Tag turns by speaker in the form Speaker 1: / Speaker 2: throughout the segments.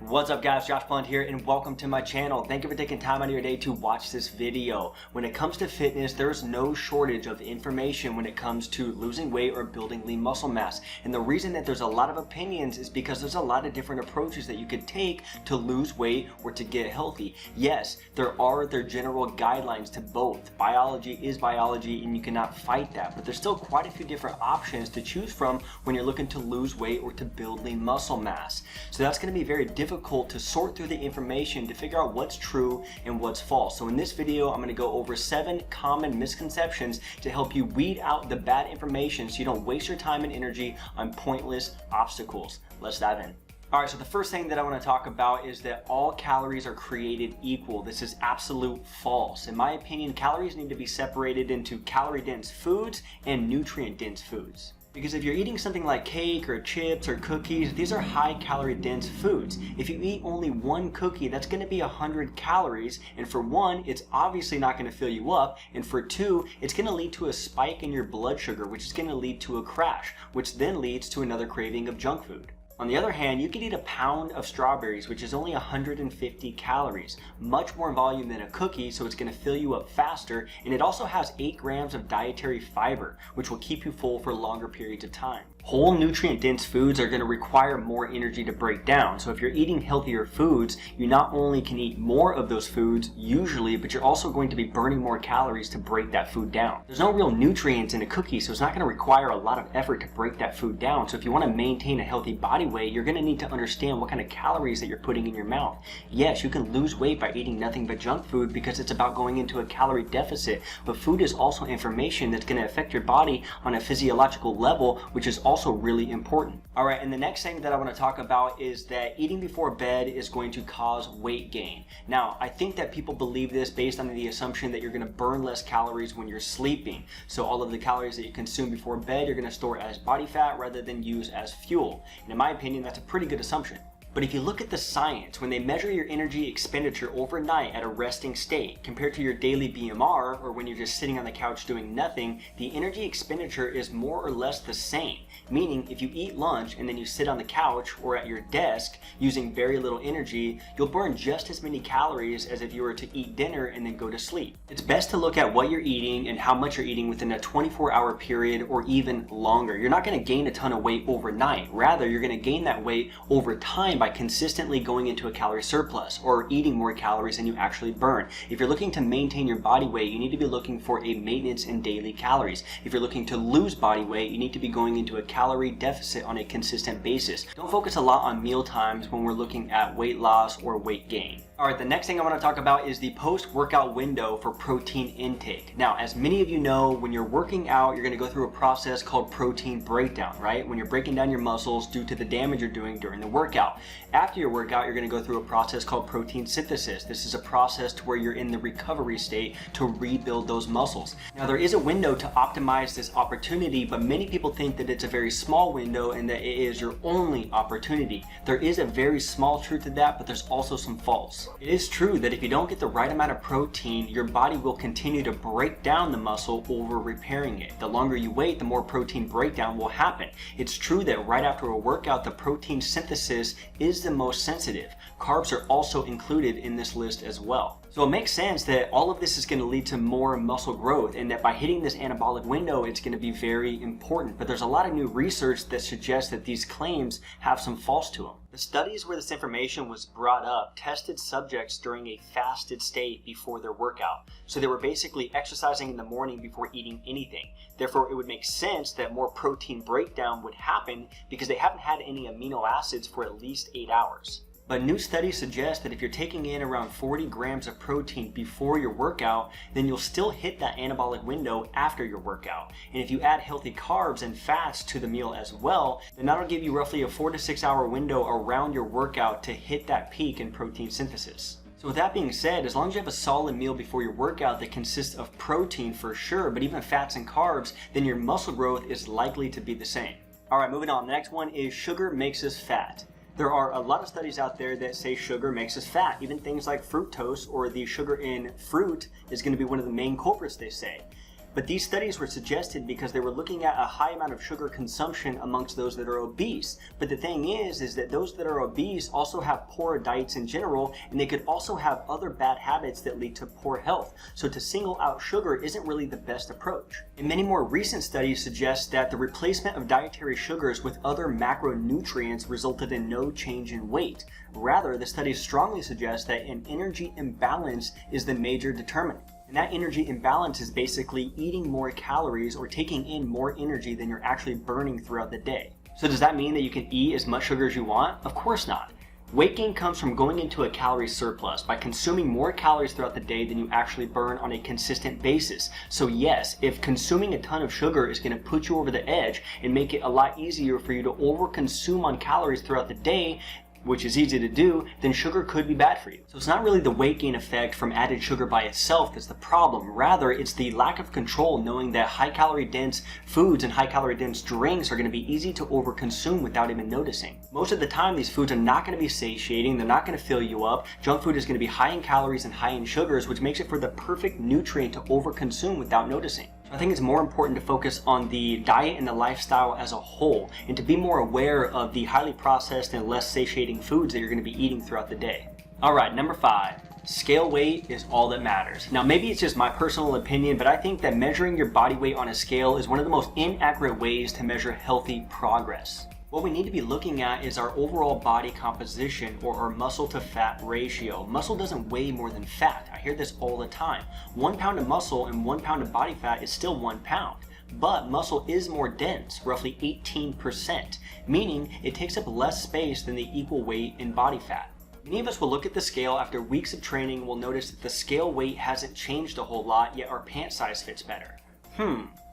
Speaker 1: What's up guys, Josh Blunt here and welcome to my channel. Thank you for taking time out of your day to watch this video. When it comes to fitness, there's no shortage of information when it comes to losing weight or building lean muscle mass. And the reason that there's a lot of opinions is because there's a lot of different approaches that you could take to lose weight or to get healthy. Yes, there are general guidelines to both. Biology is biology and you cannot fight that, but there's still quite a few different options to choose from when you're looking to lose weight or to build lean muscle mass. So that's going to be very difficult to sort through the information to figure out what's true and what's false. So in this video, I'm going to go over 7 common misconceptions to help you weed out the bad information so you don't waste your time and energy on pointless obstacles. Let's dive in. Alright, so the first thing that I want to talk about is that all calories are created equal. This is absolute false. In my opinion, calories need to be separated into calorie-dense foods and nutrient-dense foods. Because if you're eating something like cake or chips or cookies, these are high calorie dense foods. If you eat only one cookie, that's going to be 100 calories. And for one, it's obviously not going to fill you up. And for two, it's going to lead to a spike in your blood sugar, which is going to lead to a crash, which then leads to another craving of junk food. On the other hand, you could eat a pound of strawberries, which is only 150 calories, much more in volume than a cookie, so it's going to fill you up faster, and it also has 8 grams of dietary fiber, which will keep you full for longer periods of time. Whole nutrient-dense foods are going to require more energy to break down, so if you're eating healthier foods, you not only can eat more of those foods, usually, but you're also going to be burning more calories to break that food down. There's no real nutrients in a cookie, so it's not going to require a lot of effort to break that food down, so if you want to maintain a healthy body weight, you're going to need to understand what kind of calories that you're putting in your mouth. Yes, you can lose weight by eating nothing but junk food because it's about going into a calorie deficit, but food is also information that's going to affect your body on a physiological level, which is also really important. Alright, and the next thing that I want to talk about is that eating before bed is going to cause weight gain. Now, I think that people believe this based on the assumption that you're going to burn less calories when you're sleeping. So all of the calories that you consume before bed, you're going to store as body fat rather than use as fuel. And in my opinion, that's a pretty good assumption. But if you look at the science, when they measure your energy expenditure overnight at a resting state compared to your daily BMR, or when you're just sitting on the couch doing nothing, the energy expenditure is more or less the same. Meaning, if you eat lunch and then you sit on the couch or at your desk using very little energy, you'll burn just as many calories as if you were to eat dinner and then go to sleep. It's best to look at what you're eating and how much you're eating within a 24-hour period or even longer. You're not going to gain a ton of weight overnight. Rather, you're going to gain that weight over time by consistently going into a calorie surplus or eating more calories than you actually burn. If you're looking to maintain your body weight, you need to be looking for a maintenance in daily calories. If you're looking to lose body weight, you need to be going into a calorie deficit on a consistent basis. Don't focus a lot on meal times when we're looking at weight loss or weight gain. Alright, the next thing I want to talk about is the post-workout window for protein intake. Now, as many of you know, when you're working out, you're going to go through a process called protein breakdown, right? When you're breaking down your muscles due to the damage you're doing during the workout. After your workout, you're going to go through a process called protein synthesis. This is a process to where you're in the recovery state to rebuild those muscles. Now, there is a window to optimize this opportunity, but many people think that it's a very small window and that it is your only opportunity. There is a very small truth to that, but there's also some false. It is true that if you don't get the right amount of protein, your body will continue to break down the muscle over repairing it. The longer you wait, the more protein breakdown will happen. It's true that right after a workout, the protein synthesis is the most sensitive. Carbs are also included in this list as well. So it makes sense that all of this is going to lead to more muscle growth and that by hitting this anabolic window, it's going to be very important. But there's a lot of new research that suggests that these claims have some false to them. The studies where this information was brought up tested subjects during a fasted state before their workout. So they were basically exercising in the morning before eating anything. Therefore, it would make sense that more protein breakdown would happen because they haven't had any amino acids for at least 8 hours. But new studies suggest that if you're taking in around 40 grams of protein before your workout, then you'll still hit that anabolic window after your workout. And if you add healthy carbs and fats to the meal as well, then that'll give you roughly a 4 to 6 hour window around your workout to hit that peak in protein synthesis. So with that being said, as long as you have a solid meal before your workout that consists of protein for sure, but even fats and carbs, then your muscle growth is likely to be the same. Alright, moving on. The next one is sugar makes us fat. There are a lot of studies out there that say sugar makes us fat. Even things like fructose or the sugar in fruit is going to be one of the main culprits, they say. But these studies were suggested because they were looking at a high amount of sugar consumption amongst those that are obese. But the thing is that those that are obese also have poor diets in general, and they could also have other bad habits that lead to poor health. So to single out sugar isn't really the best approach. And many more recent studies suggest that the replacement of dietary sugars with other macronutrients resulted in no change in weight. Rather, the studies strongly suggest that an energy imbalance is the major determinant. And that energy imbalance is basically eating more calories or taking in more energy than you're actually burning throughout the day. So does that mean that you can eat as much sugar as you want? Of course not. Weight gain comes from going into a calorie surplus by consuming more calories throughout the day than you actually burn on a consistent basis. So yes, if consuming a ton of sugar is going to put you over the edge and make it a lot easier for you to overconsume on calories throughout the day, which is easy to do, then sugar could be bad for you. So it's not really the weight gain effect from added sugar by itself that's the problem. Rather, it's the lack of control, knowing that high calorie dense foods and high calorie dense drinks are going to be easy to overconsume without even noticing. Most of the time, these foods are not going to be satiating, they're not going to fill you up. Junk food is going to be high in calories and high in sugars, which makes it for the perfect nutrient to overconsume without noticing. I think it's more important to focus on the diet and the lifestyle as a whole, and to be more aware of the highly processed and less satiating foods that you're going to be eating throughout the day. Alright, number 5. Scale weight is all that matters. Now maybe it's just my personal opinion, but I think that measuring your body weight on a scale is one of the most inaccurate ways to measure healthy progress. What we need to be looking at is our overall body composition, or our muscle to fat ratio. Muscle doesn't weigh more than fat. I hear this all the time. 1 pound of muscle and 1 pound of body fat is still 1 pound. But muscle is more dense, roughly 18%, meaning it takes up less space than the equal weight in body fat. Many of us will look at the scale after weeks of training and will notice that the scale weight hasn't changed a whole lot, yet our pant size fits better.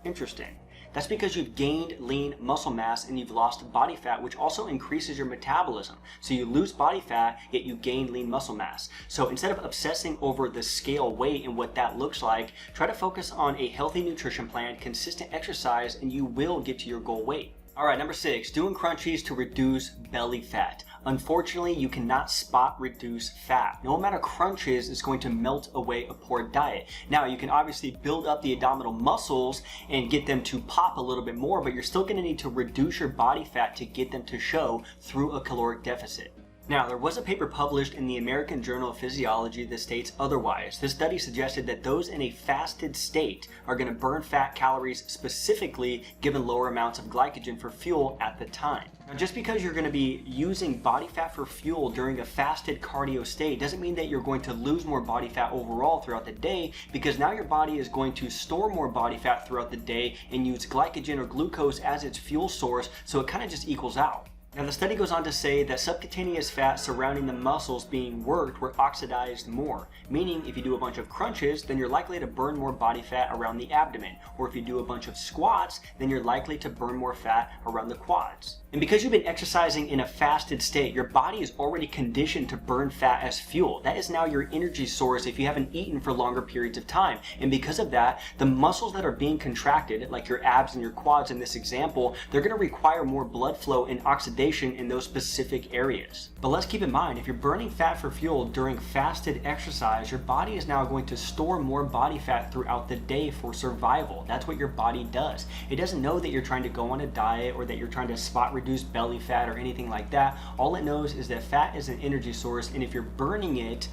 Speaker 1: Interesting. That's because you've gained lean muscle mass and you've lost body fat, which also increases your metabolism. So you lose body fat, yet you gain lean muscle mass. So instead of obsessing over the scale weight and what that looks like, try to focus on a healthy nutrition plan, consistent exercise, and you will get to your goal weight. Alright, number 6, doing crunchies to reduce belly fat. Unfortunately, you cannot spot reduce fat. No amount of crunches is going to melt away a poor diet. Now, you can obviously build up the abdominal muscles and get them to pop a little bit more, but you're still going to need to reduce your body fat to get them to show through a caloric deficit. Now, there was a paper published in the American Journal of Physiology that states otherwise. This study suggested that those in a fasted state are going to burn fat calories specifically given lower amounts of glycogen for fuel at the time. Now, just because you're going to be using body fat for fuel during a fasted cardio state doesn't mean that you're going to lose more body fat overall throughout the day, because now your body is going to store more body fat throughout the day and use glycogen or glucose as its fuel source, so it kind of just equals out. Now, the study goes on to say that subcutaneous fat surrounding the muscles being worked were oxidized more, meaning if you do a bunch of crunches, then you're likely to burn more body fat around the abdomen, or if you do a bunch of squats, then you're likely to burn more fat around the quads. And because you've been exercising in a fasted state, your body is already conditioned to burn fat as fuel. That is now your energy source if you haven't eaten for longer periods of time. And because of that, the muscles that are being contracted, like your abs and your quads in this example, they're going to require more blood flow and oxidation in those specific areas. But let's keep in mind, if you're burning fat for fuel during fasted exercise, your body is now going to store more body fat throughout the day for survival. That's what your body does. It doesn't know that you're trying to go on a diet or that you're trying to spot reduce belly fat or anything like that. All it knows is that fat is an energy source, and if you're burning it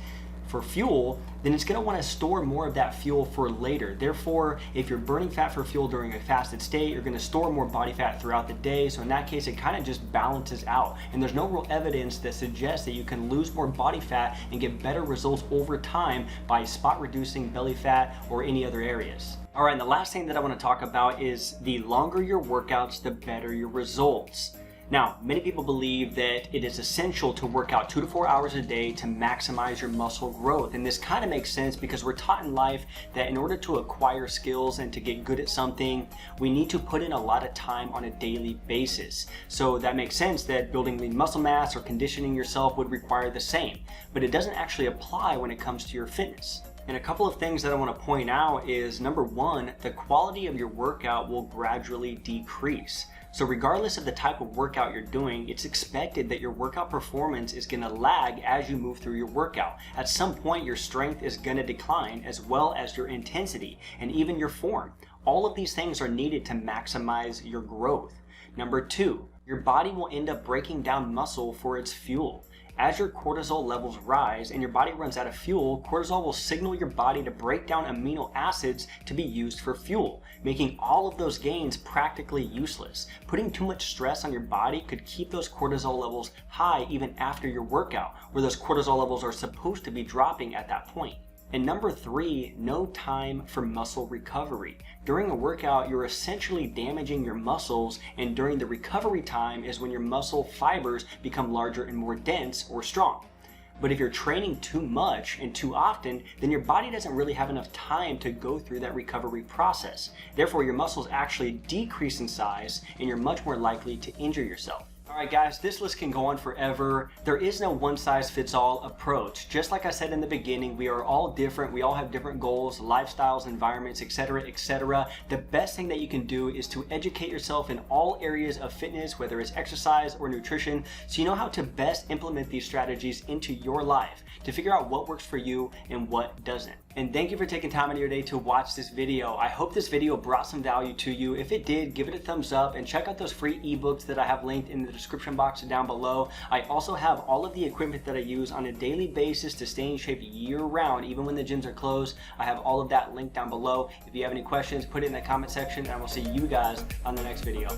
Speaker 1: for fuel, then it's going to want to store more of that fuel for later. Therefore, if you're burning fat for fuel during a fasted state, you're going to store more body fat throughout the day. So in that case, it kind of just balances out. And there's no real evidence that suggests that you can lose more body fat and get better results over time by spot reducing belly fat or any other areas. All right, and the last thing that I want to talk about is the longer your workouts, the better your results. Now, many people believe that it is essential to work out 2 to 4 hours a day to maximize your muscle growth. And this kind of makes sense because we're taught in life that in order to acquire skills and to get good at something, we need to put in a lot of time on a daily basis. So that makes sense that building lean muscle mass or conditioning yourself would require the same. But it doesn't actually apply when it comes to your fitness. And a couple of things that I want to point out is, number one, the quality of your workout will gradually decrease. So regardless of the type of workout you're doing, it's expected that your workout performance is going to lag as you move through your workout. At some point, your strength is going to decline, as well as your intensity and even your form. All of these things are needed to maximize your growth. Number 2, your body will end up breaking down muscle for its fuel. As your cortisol levels rise and your body runs out of fuel, cortisol will signal your body to break down amino acids to be used for fuel, making all of those gains practically useless. Putting too much stress on your body could keep those cortisol levels high even after your workout, where those cortisol levels are supposed to be dropping at that point. And number 3, no time for muscle recovery. During a workout, you're essentially damaging your muscles, and during the recovery time is when your muscle fibers become larger and more dense or strong. But if you're training too much and too often, then your body doesn't really have enough time to go through that recovery process. Therefore, your muscles actually decrease in size, and you're much more likely to injure yourself. Alright guys, this list can go on forever. There is no one-size-fits-all approach. Just like I said in the beginning, we are all different. We all have different goals, lifestyles, environments, etc., etc. The best thing that you can do is to educate yourself in all areas of fitness, whether it's exercise or nutrition, so you know how to best implement these strategies into your life to figure out what works for you and what doesn't. And thank you for taking time out of your day to watch this video. I hope this video brought some value to you. If it did, give it a thumbs up and check out those free ebooks that I have linked in the description box down below. I also have all of the equipment that I use on a daily basis to stay in shape year round, even when the gyms are closed. I have all of that linked down below. If you have any questions, put it in the comment section, and I will see you guys on the next video.